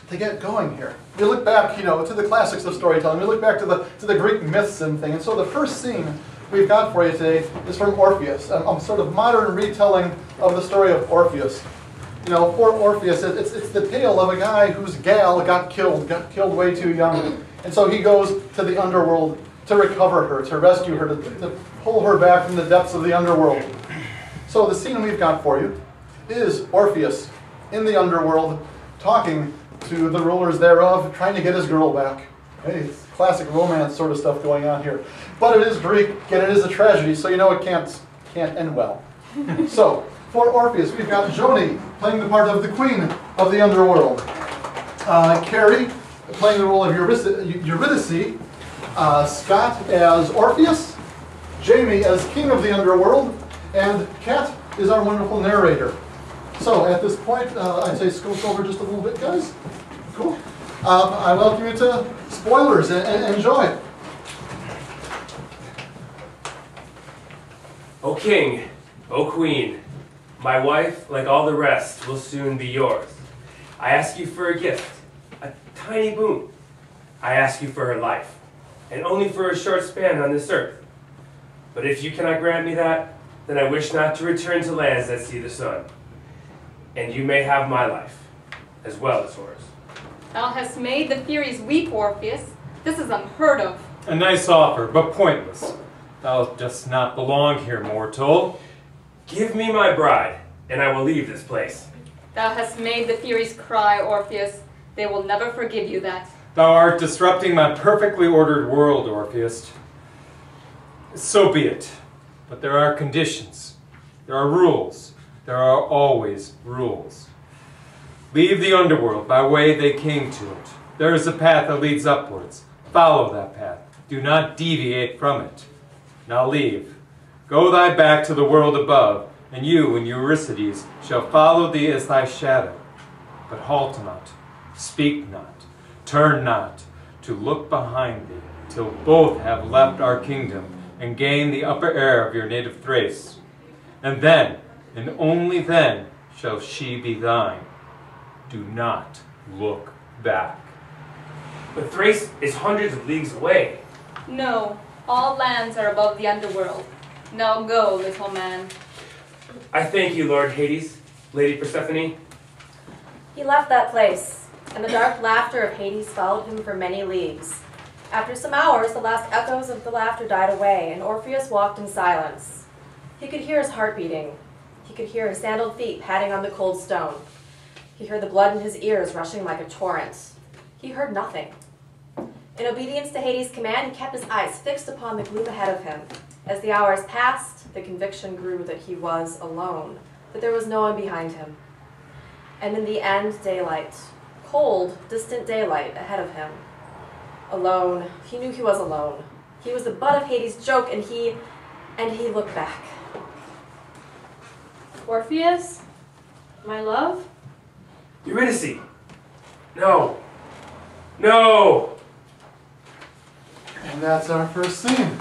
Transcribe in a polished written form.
to get going here. We look back, to the classics of storytelling. We look back to the Greek myths and things. And so the first scene we've got for you today is from Orpheus, a sort of modern retelling of the story of Orpheus. For Orpheus, it's the tale of a guy whose gal got killed way too young. And so he goes to the underworld to recover her, to rescue her, to pull her back from the depths of the underworld. So the scene we've got for you is Orpheus in the underworld talking to the rulers thereof, trying to get his girl back. Hey, it's classic romance sort of stuff going on here. But it is Greek, and it is a tragedy, so it can't end well. So, for Orpheus, we've got Joni playing the part of the queen of the underworld. Carrie playing the role of Eurydice. Scott as Orpheus. Jamie as king of the underworld. And Kat is our wonderful narrator. So, at this point, I'd say scoot over just a little bit, guys. Cool. I welcome you to spoilers, and enjoy. O king, O queen, my wife, like all the rest, will soon be yours. I ask you for a gift, a tiny boon. I ask you for her life, and only for a short span on this earth. But if you cannot grant me that, then I wish not to return to lands that see the sun. And you may have my life, as well as yours. Thou hast made the Furies weep, Orpheus. This is unheard of. A nice offer, but pointless. Thou dost not belong here, mortal. Give me my bride, and I will leave this place. Thou hast made the Furies cry, Orpheus. They will never forgive you that. Thou art disrupting my perfectly ordered world, Orpheus. So be it. But there are conditions. There are rules. There are always rules. Leave the underworld by way they came to it. There is a path that leads upwards. Follow that path. Do not deviate from it. Now leave. Go thy back to the world above, and you and Eurydice shall follow thee as thy shadow. But halt not, speak not, turn not, to look behind thee, till both have left our kingdom and gained the upper air of your native Thrace. And then, and only then, shall she be thine. Do not look back. But Thrace is hundreds of leagues away. No, all lands are above the underworld. Now go, little man. I thank you, Lord Hades, Lady Persephone. He left that place, and the dark laughter of Hades followed him for many leagues. After some hours, the last echoes of the laughter died away, and Orpheus walked in silence. He could hear his heart beating. He could hear his sandaled feet patting on the cold stone. He heard the blood in his ears rushing like a torrent. He heard nothing. In obedience to Hades' command, he kept his eyes fixed upon the gloom ahead of him. As the hours passed, the conviction grew that he was alone, that there was no one behind him. And in the end, daylight. Cold, distant daylight ahead of him. Alone. He knew he was alone. He was the butt of Hades' joke, and he looked back. Orpheus? My love? Eurydice! No! No! And that's our first scene.